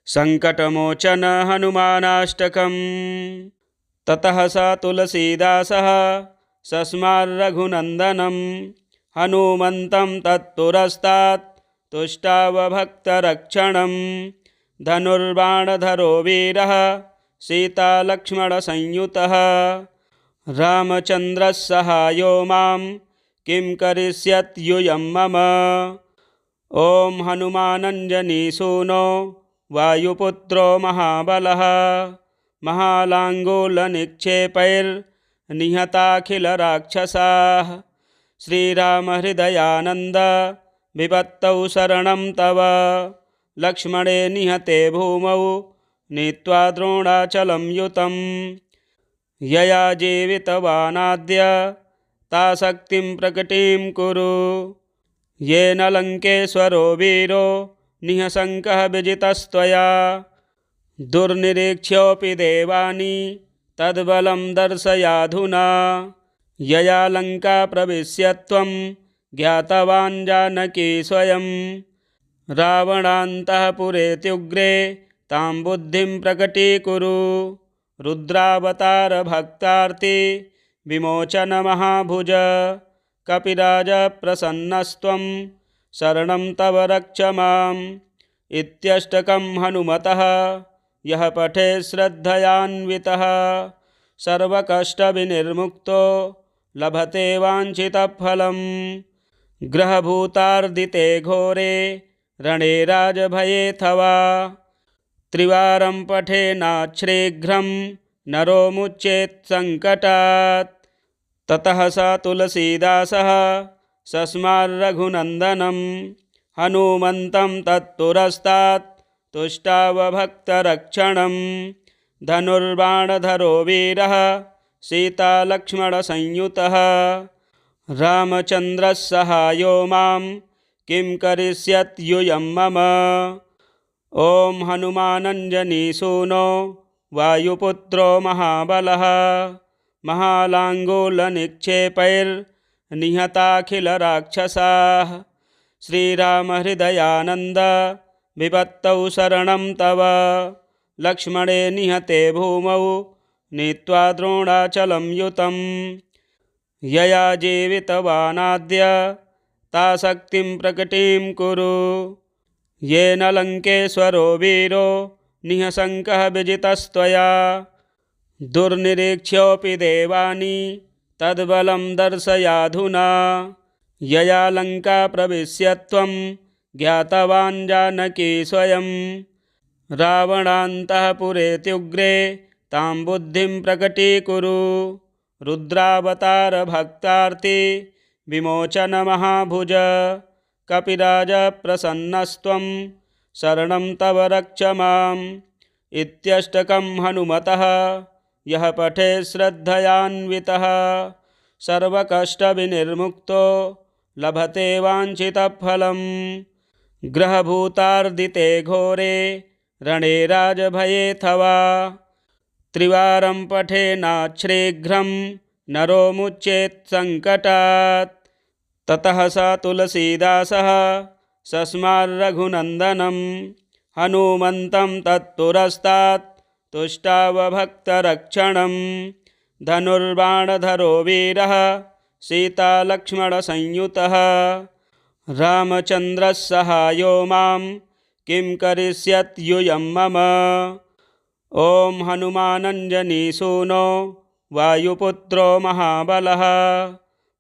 संकटमोचन हनुमानाष्टकम्। ततः स तुलसीदासः सस्मारघुनन्दनं हनुमन्तं तत्पुरस्तात् तुष्टावभक्तरक्षणं। धनुर्बाणधरो वीरः सीतालक्ष्मणसंयुतः रामचन्द्रः सहायो मां किं करिष्यत्युयं मम। ॐ हनुमानञ्जनीसूनो वायुपुत्रो महाबलः महालाङ्गूलनिक्षेपैर्निहताखिलराक्षसाः। श्रीरामहृदयानन्द विपत्तौ शरणं तव लक्ष्मणे निहते भूमौ नीत्वा द्रोणाचलं युतं। यया जीवितवानाद्य ताशक्तिं प्रकटीं कुरु येन लङ्केश्वरो वीरो निःशङ्कः विजितस्त्वया। दुर्निरीक्ष्योऽपि देवानि तद्बलं दर्शयाधुना यया लङ्का प्रविश्य त्वं ज्ञातवान् जानकी स्वयं। रावणान्तःपुरेत्युग्रे तां बुद्धिं प्रकटीकुरु रुद्रावतारभक्तार्ति विमोचनमहाभुज। कपिराजप्रसन्नस्त्वं शरणं तव रक्ष माम्। इत्यष्टकं हनुमतः यः पठेत् श्रद्धयान्वितः सर्वकष्टविनिर्मुक्तो लभते वाञ्छितफलम्। ग्रहभूतार्दिते घोरे रणे राजभयेऽथवा त्रिवारं पठेन्नाच्छ्रीघ्रं नरो मुच्येत् सङ्कटात्। ततः स तुलसीदासः सस्मारघुनन्दनं हनुमन्तं तत्पुरस्तात् तुष्टावभक्तरक्षणं। धनुर्बाणधरो वीरः सीतालक्ष्मणसंयुतः रामचन्द्रः सहायो मां किं करिष्यत्युयं मम। ॐ हनुमानञ्जनीसूनो वायुपुत्रो महाबलः महालाङ्गूलनिक्षेपैर्निहताखिलराक्षसाः। श्रीरामहृदयानन्द विपत्तौ शरणं तव लक्ष्मणे निहते भूमौ नीत्वा द्रोणाचलं युतं। यया जीवितवानाद्य ताशक्तिं प्रकटीं कुरु येन लङ्केश्वरो वीरो निःशङ्कः विजितस्त्वया। दुर्निरीक्ष्योऽपि देवानि तद्बलं दर्शयाधुना यया लङ्का प्रविश्य त्वं ज्ञातवान् जानकी स्वयं। रावणान्तःपुरेत्युग्रे तां बुद्धिं प्रकटीकुरु रुद्रावतारभक्तार्ति विमोचनमहाभुज। कपिराजप्रसन्नस्त्वं शरणं तव रक्ष माम्। इत्यष्टकं हनुमतः यः पठेत् श्रद्धयान्वितः सर्वकष्टविनिर्मुक्तो लभते वाञ्छितफलम्। ग्रहभूतार्दिते घोरे रणे राजभयेऽथवा त्रिवारं पठेन्नाच्छ्रीघ्रं नरो मुच्येत् सङ्कटात्। ततः स तुलसीदासः सस्मारघुनन्दनं हनुमन्तं तत्पुरस्तात् तुष्टावभक्तरक्षणं। धनुर्बाणधरो वीरः सीतालक्ष्मणसंयुतः रामचन्द्रः सहायो मां किं करिष्यत्युयं मम। ॐ हनुमानञ्जनीसूनो वायुपुत्रो महाबलः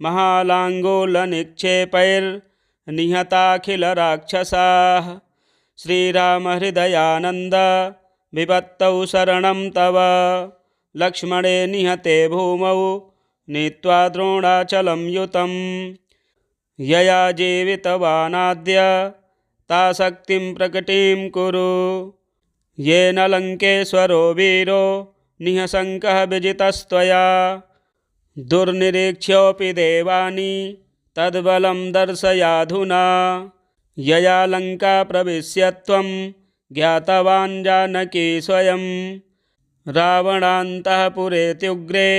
महालाङ्गूलनिक्षेपैर्निहताखिलराक्षसाः। श्रीरामहृदयानन्द विपत्तौ शरणं तव लक्ष्मणे निहते भूमौ नीत्वा द्रोणाचलं युतं। यया जीवितवानाद्य ताशक्तिं प्रकटीं कुरु येन लङ्केश्वरो वीरो निःशङ्कः विजितस्त्वया। दुर्निरीक्ष्योऽपि देवानि तद्बलं दर्शयाधुना यया लङ्का प्रविश्य त्वं ज्ञातवान् जानकी स्वयं। रावणान्तःपुरेत्युग्रे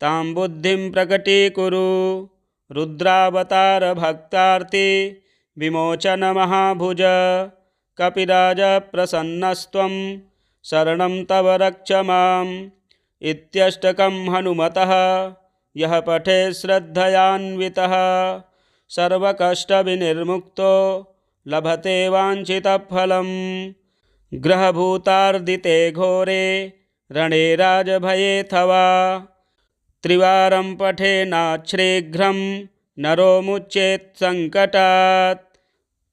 तां बुद्धिं प्रकटीकुरु रुद्रावतारभक्तार्ति विमोचनमहाभुज। कपिराज प्रसन्नस्त्वं शरणं तव रक्ष माम्। इत्यष्टकं हनुमतः यः पठे श्रद्धयान्वितः सर्वकष्टविनिर्मुक्तो लभते वाञ्छितफलम्। ग्रहभूतार्दिते घोरे रणे राजभयेऽथवा त्रिवारं पठेनाच्छ्रीघ्रं नरो मुच्येत् सङ्कटात्।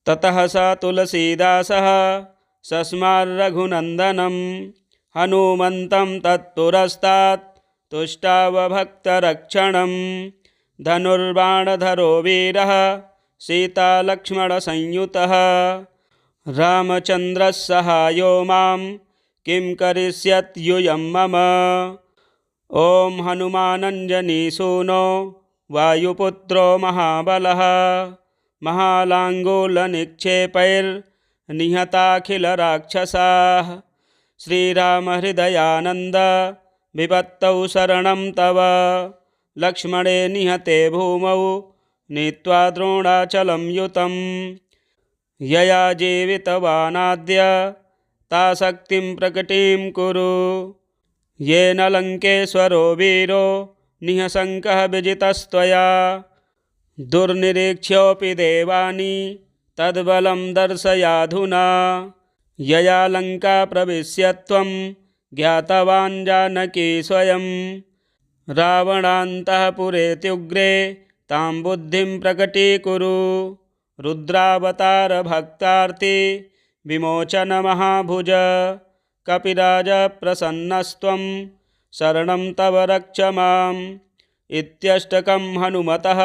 ततः स तुलसीदासः सस्मारघुनन्दनं हनुमन्तं तत्पुरस्तात् तुष्टावभक्तरक्षणं। धनुर्बाणधरो वीरः सीतालक्ष्मणसंयुतः रामचन्द्रः सहायो मां किं करिष्यत्युयं मम। ॐ हनुमानञ्जनीसूनो वायुपुत्रो महाबलः महालाङ्गूलनिक्षेपैर्निहताखिलराक्षसाः। श्रीरामहृदयानन्द विपत्तौ शरणं तव लक्ष्मणे निहते भूमौ नीत्वा द्रोणाचलं युतं। यया जीवितवानाद्य ताशक्तिं प्रकटीं कुरु येन लङ्केश्वरो वीरो निःशङ्कः विजितस्त्वया। दुर्निरीक्ष्योऽपि देवानि तद्बलं दर्शयाधुना यया लङ्का प्रविश्य त्वं ज्ञातवान् जानकी स्वयं। रावणान्तःपुरेत्युग्रे तां बुद्धिं प्रकटीकुरु रुद्रावतार भक्तार्ति विमोचन महाभुज। कपिराज प्रसन्नस्त्वं शरणं तव रक्ष माम्। इत्यष्टकं हनुमतः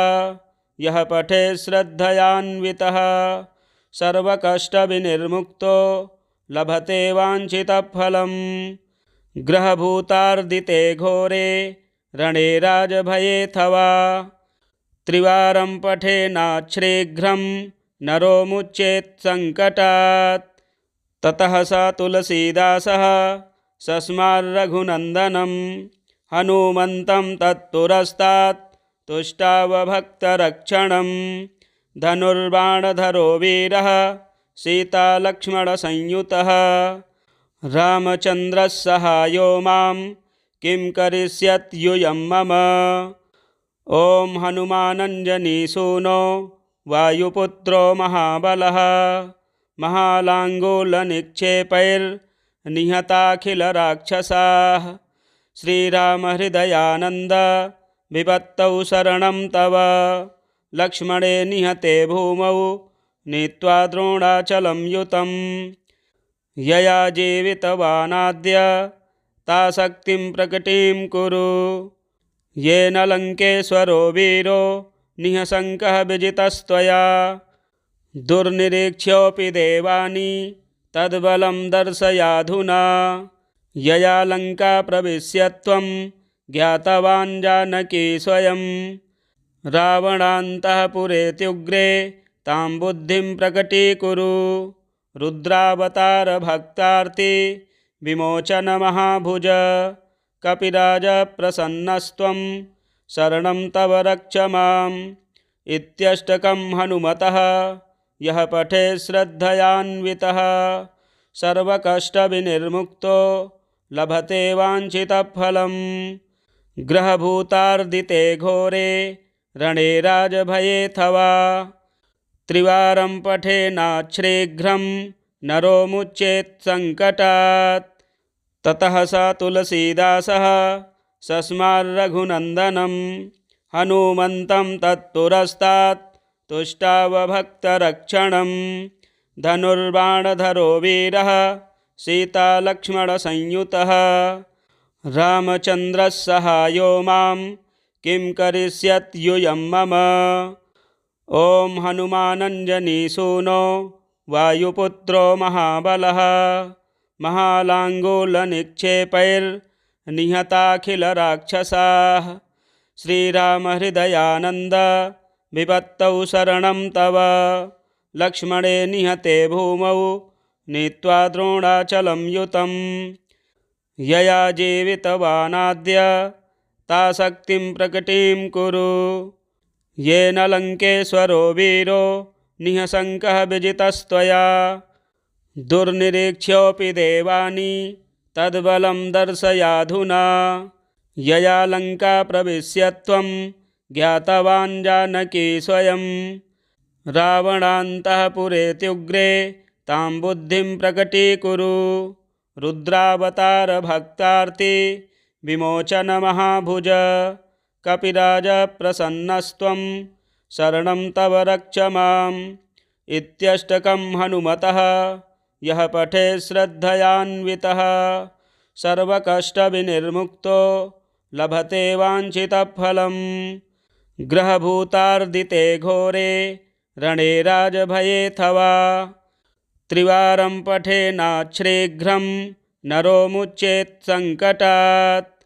यः पठे श्रद्धयान्वितः सर्वकष्टविनिर्मुक्तो लभते वाञ्छितफलम्। ग्रहभूतार्दिते घोरे रणे राजभयेऽथवा त्रिवारं पठेनाच्छ्रीघ्रं नरो मुच्येत् सङ्कटात्। ततः स तुलसीदासः सस्मारघुनन्दनं हनुमन्तं तत्पुरस्तात् तुष्टावभक्तरक्षणं। धनुर्बाणधरो वीरः सीतालक्ष्मणसंयुतः रामचन्द्रः सहायो मां किं करिष्यत्युयं मम। ॐ हनुमानञ्जनीसूनो वायुपुत्रो महाबलः महालाङ्गूलनिक्षेपैर्निहताखिलराक्षसाः। श्रीरामहृदयानन्द विपत्तौ शरणं तव लक्ष्मणे निहते भूमौ नीत्वा द्रोणाचलं युतं। यया जीवितवानाद्य ताशक्तिं प्रकटीं कुरु येन लङ्केश्वरो वीरो निःशङ्कः विजितस्त्वया। दुर्निरीक्ष्योऽपि देवानि तद्बलं दर्शयाधुना यया लङ्का प्रविश्य त्वं ज्ञातवान् जानकी स्वयं। रावणान्तःपुरेत्युग्रे तां बुद्धिं प्रकटीकुरु रुद्रावतार भक्तार्ति विमोचन महाभुज। कपिराज प्रसन्नस्त्वं शरणं तव रक्ष माम्। इत्यष्टकं हनुमतः यः पठे श्रद्धयान्वितः सर्वकष्टविनिर्मुक्तो लभते वाञ्छितफलम्। ग्रहभूतार्दिते घोरे रणे राजभयेऽथवा त्रिवारं पठेनाच्छ्रीघ्रं नरो मुच्येत् सङ्कटात्। ततः स तुलसीदासः सस्मारघुनन्दनं हनुमन्तं तत्पुरस्तात् तुष्टावभक्तरक्षणं। धनुर्बाणधरो वीरः सीतालक्ष्मणसंयुतः रामचन्द्रः सहायो मां किं करिष्यत्युयं मम। ॐ हनुमानञ्जनीसूनो वायुपुत्रो महाबलः महालाङ्गूलनिक्षेपैर्निहताखिलराक्षसाः। श्रीरामहृदयानन्द विपत्तौ शरणं तव लक्ष्मणे निहते भूमौ नीत्वा द्रोणाचलं युतं। यया जीवितवानाद्य ताशक्तिं प्रकटीं कुरु येन लङ्केश्वरो वीरो निःशङ्कः विजितस्त्वया। दुर्निरीक्ष्योऽपि देवानि तद्बलं दर्शयाधुना। यया लङ्का प्रविश्य त्वं ज्ञातवान् जानकी स्वयं। रावणान्तःपुरेत्युग्रे तां बुद्धिं प्रकटीकुरु। रुद्रावतारभक्तार्ति विमोचनमहाभुज। कपिराजप्रसन्नस्त्वं शरणं तव रक्ष माम्। इत्यष्टकं हनुमतः यः पठेत् श्रद्धयान्वितः सर्वकष्टविनिर्मुक्तो लभते वाञ्छितफलम्। ग्रहभूतार्दिते घोरे रणे राजभयेऽथवा त्रिवारं पठेन्नाच्छ्रीघ्रं नरो मुच्येत् सङ्कटात्।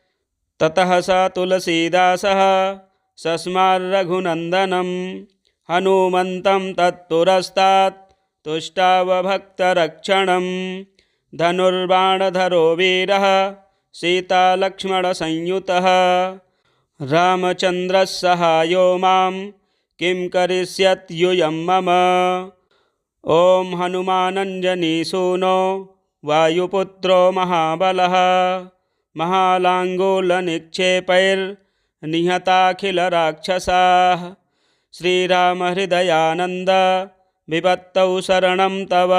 ततः स तुलसीदासः सस्मारघुनन्दनं हनुमन्तं तत्पुरस्तात् तुष्टावभक्तरक्षणं। धनुर्बाणधरो वीरः सीतालक्ष्मणसंयुतः रामचन्द्रः सहायो मां किं करिष्यत्यूयं मम। ॐ हनुमानञ्जनीसूनो वायुपुत्रो महाबलः महालाङ्गूलनिक्षेपैर्निहताखिलराक्षसाः। श्रीरामहृदयानन्द विपत्तौ शरणं तव।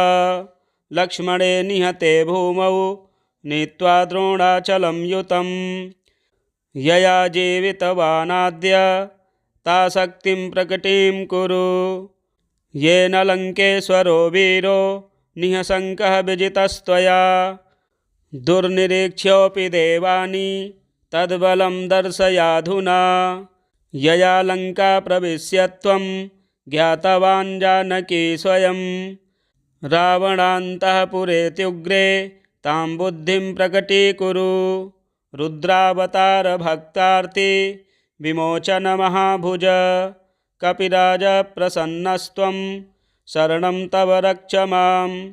लक्ष्मणे निहते भूमौ नीत्वा द्रोणाचलं युतं। यया जीवितवानाद्य ताशक्तिं प्रकटीं कुरु। येन लङ्केश्वरो वीरो निःशङ्कः विजितस्त्वया। दुर्निरीक्ष्योऽपि देवानि तद्बलं दर्शयाधुना। यया लङ्का प्रविश्य त्वं ज्ञातवान् जानकी स्वयं। रावणान्तःपुरेत्युग्रे तां बुद्धिं प्रकटीकुरु। रुद्रावतारभक्तार्ति विमोचनमहाभुज। कपिराजप्रसन्नस्त्वं शरणं तव रक्ष माम्।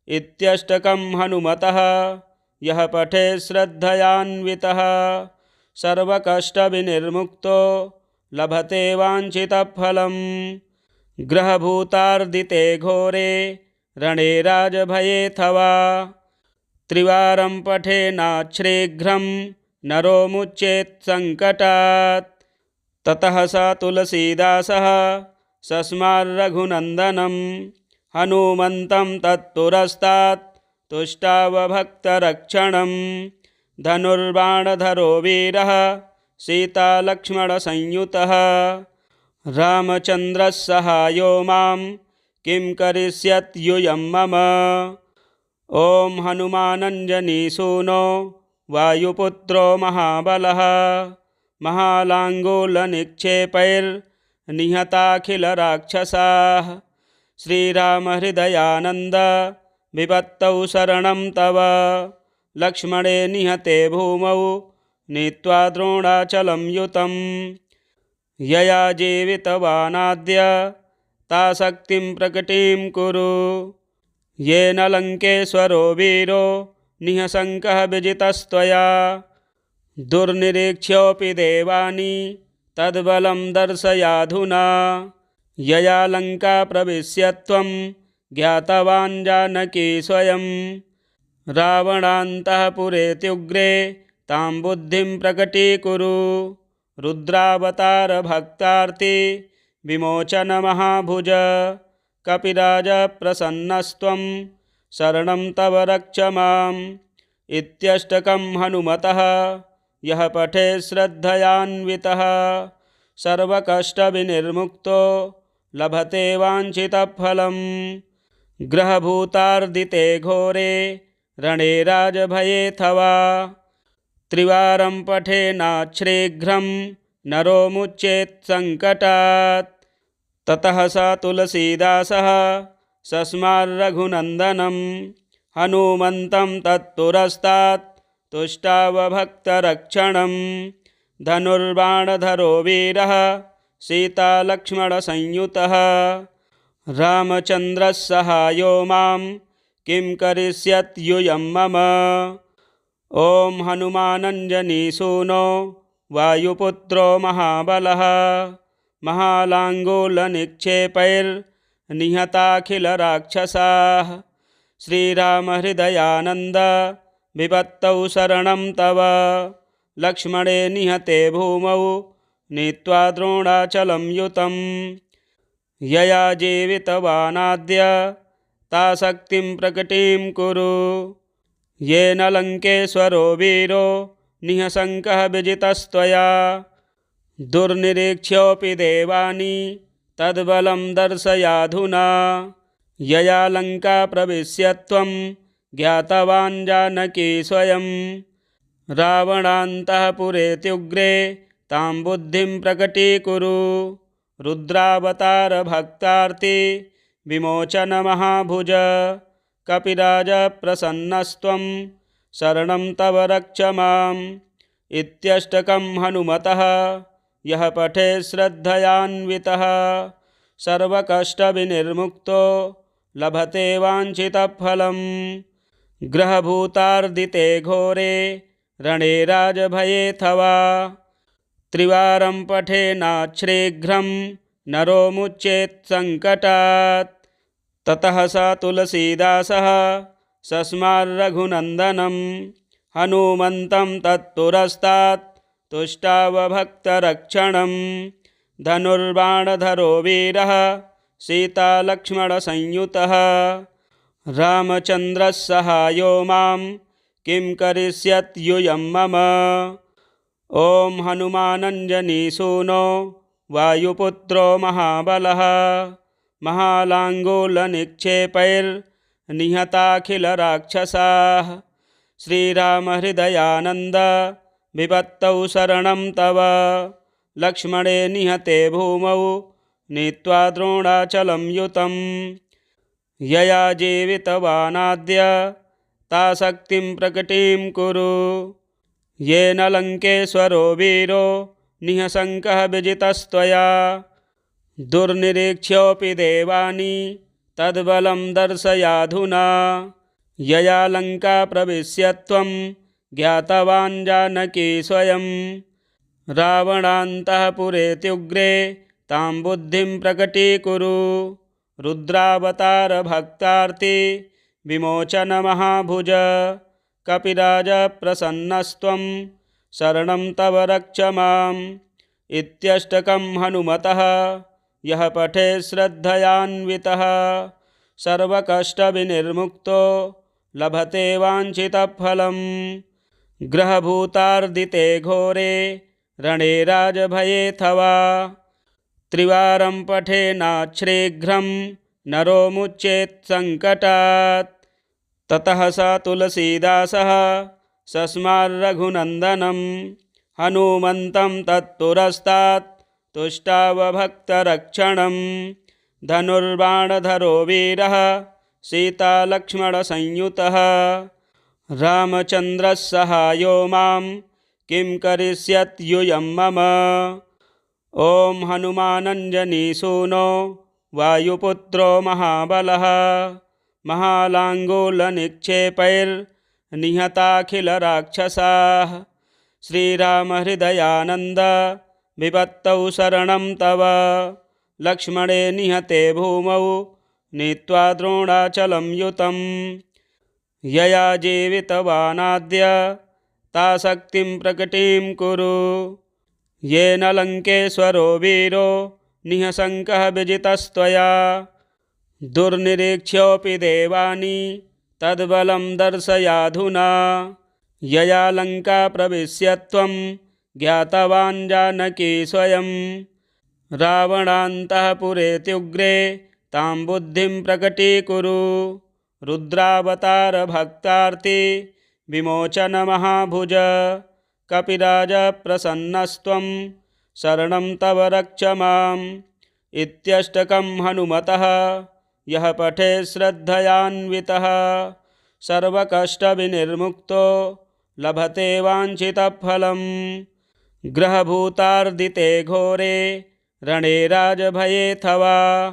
इत्यष्टकं हनुमतः यः पठेत् श्रद्धयान्वितः सर्वकष्टविनिर्मुक्तो लभते वाञ्छितफलम्। ग्रहभूतार्दिते घोरे रणे राजभयेऽथवा त्रिवारं पठेन्नाच्छ्रीघ्रं नरो मुच्येत् सङ्कटात्। ततः स तुलसीदासः सस्मारघुनन्दनं हनुमन्तं तत्पुरस्तात् तुष्टावभक्तरक्षणं। धनुर्बाणधरो वीरः सीतालक्ष्मणसंयुतः रामचन्द्रः सहायो मां किं करिष्यत्यूयं मम। ॐ हनुमानञ्जनीसूनो वायुपुत्रो महाबलः महालाङ्गूलनिक्षेपैर्निहताखिलराक्षसाः। श्रीरामहृदयानन्द विपत्तौ शरणं तव। लक्ष्मणे निहते भूमौ नीत्वा द्रोणाचलं युतं। यया जीवितवानाद्य ताशक्तिं प्रकटीं कुरु। येन लङ्केश्वरो वीरो निःशङ्कः विजितस्त्वया। दुर्निरीक्ष्योऽपि देवानि तद्बलं दर्शयाधुना। यया लङ्का प्रविश्य त्वं ज्ञातवान् जानकी स्वयं। रावणान्तःपुरेत्युग्रे तां बुद्धिं प्रकटीकुरु। रुद्रावतारभक्तार्ति विमोचनमहाभुज। कपिराजप्रसन्नस्त्वं शरणं तव रक्ष माम्। इत्यष्टकं हनुमतः यः पठेत् श्रद्धयान्वितः सर्वकष्टविनिर्मुक्तो लभते वाञ्छितफलम्। ग्रहभूतार्दिते घोरे रणे राजभयेऽथवा त्रिवारं पठेन्नाच्छ्रीघ्रं नरो मुच्येत् सङ्कटात्। ततः स तुलसीदासः सस्मारघुनन्दनं हनुमन्तं तत्पुरस्तात् तुष्टावभक्तरक्षणं। धनुर्बाणधरो वीरः सीतालक्ष्मणसंयुतः रामचन्द्रः सहायो मां किं करिष्यत्यूयं मम। ॐ हनुमानञ्जनीसूनो वायुपुत्रो महाबलः महालाङ्गूलनिक्षेपैर्निहताखिलराक्षसाः। श्रीरामहृदयानन्द विपत्तौ शरणं तव। लक्ष्मणे निहते भूमौ नीत्वा द्रोणाचलं युतं। यया जीवितवानाद्य ता शक्तिं प्रकटीं कुरु। येन लङ्केश्वरो वीरो निःशङ्कः विजितस्त्वया। दुर्निरीक्ष्योऽपि देवानि तद्बलं दर्शयाधुना। यया लङ्का प्रविश्य त्वं ज्ञातवान् जानकी स्वयं। रावणान्तःपुरेत्युग्रे तां बुद्धिं प्रकटीकुरु। रुद्रावतार भक्तार्ति विमोचन महाभुज। कपिराज प्रसन्नस्त्वं शरणं तव रक्ष माम्। इत्यष्टकं हनुमतः यः पठेत् श्रद्धयान्वितः सर्वकष्टविनिर्मुक्तो लभते वाञ्छितफलम्। ग्रहभूतार्दिते घोरे रणे राजभयेऽथवा। त्रिवारं पठेन्नाच्छ्रीघ्रं नरो मुच्येत् सङ्कटात्। ततः स तुलसीदासः सस्मारघुनन्दनं हनुमन्तं तत्पुरस्तात् तुष्टावभक्तरक्षणं। धनुर्बाणधरो वीरः सीतालक्ष्मणसंयुतः। रामचन्द्रः सहायो मां किं करिष्यत्यूयं मम। ॐ हनुमानञ्जनीसूनो वायुपुत्रो महाबलः। महालाङ्गूलनिक्षेपैर्निहताखिलराक्षसाः। श्रीरामहृदयानन्द विपत्तौ शरणं तव। लक्ष्मणे निहते भूमौ नीत्वा द्रोणाचलं युतं। यया जीवितवानाद्य ता शक्तिं प्रकटीं कुरु। येन लङ्केश्वरो वीरो निःशङ्कः विजितस्त्वया। दुर्निरीक्ष्योऽपि देवानि तद्बलं दर्शयाधुना। यया लङ्का प्रविश्य त्वं ज्ञातवान् जानकी स्वयं। रावणान्तःपुरेत्युग्रे तां बुद्धिं प्रकटीकुरु। रुद्रावतार भक्तार्ति विमोचन महाभुज। कपिराज प्रसन्नस्त्वं शरणं तव रक्ष माम्। इत्यष्टकं हनुमतः यः पठेत् श्रद्धयान्वितः सर्वकष्टविनिर्मुक्तो लभते वाञ्छितफलम्। ग्रहभूतार्दिते घोरे रणे राजभयेऽथवा। त्रिवारं पठेन्नाच्छ्रीघ्रं नरो मुच्येत् सङ्कटात्। ततः स तुलसीदासः सस्मारघुनन्दनं हनुमन्तं तत्पुरस्तात् तुष्टावभक्तरक्षणं। धनुर्बाणधरो वीरः सीतालक्ष्मणसंयुतः। रामचन्द्रः सहायो मां किं करिष्यत्यूयं मम। ॐ हनुमानञ्जनीसूनो वायुपुत्रो महाबलः। महालाङ्गूलनिक्षेपैर्निहताखिलराक्षसाः। श्रीरामहृदयानन्द विपत्तौ शरणं तव। लक्ष्मणे निहते भूमौ नीत्वा द्रोणाचलं युतं। यया जीवितवानाद्य ता शक्तिं प्रकटीं कुरु। येन लङ्केश्वरो वीरो निःशङ्कः विजितस्त्वया। दुर्निरीक्ष्योऽपि देवानि तद्बलं दर्शयाधुना। यया लङ्का प्रविश्य त्वं ज्ञातवान् जानकी स्वयं। रावणान्तःपुरेत्युग्रे तां बुद्धिं प्रकटीकुरु। रुद्रावतार भक्तार्ति विमोचन महाभुज। कपिराज प्रसन्नस्त्वं शरणं तव रक्ष माम्। इत्यष्टकं हनुमतः यः पठेत् श्रद्धयान्वितः सर्वकष्टविनिर्मुक्तो लभते वाञ्छितफलम्। ग्रहभूतार्दिते घोरे रणे राजभयेऽथवा।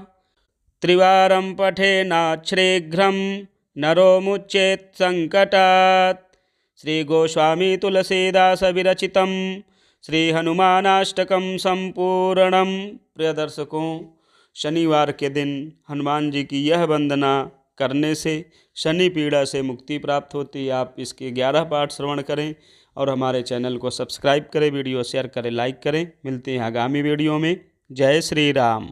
त्रिवारं पठेन्नाच्छ्रीघ्रं नरो मुच्येत् सङ्कटात्। श्रीगोस्वामी तुलसीदास विरचितं श्री हनुमानाष्टकम संपूर्णम। प्रिय दर्शकों, शनिवार के दिन हनुमान जी की यह वंदना करने से शनि पीड़ा से मुक्ति प्राप्त होती है। आप इसके 11 पाठ श्रवण करें और हमारे चैनल को सब्सक्राइब करें, वीडियो शेयर करें, लाइक करें। मिलते हैं आगामी वीडियो में। जय श्री राम।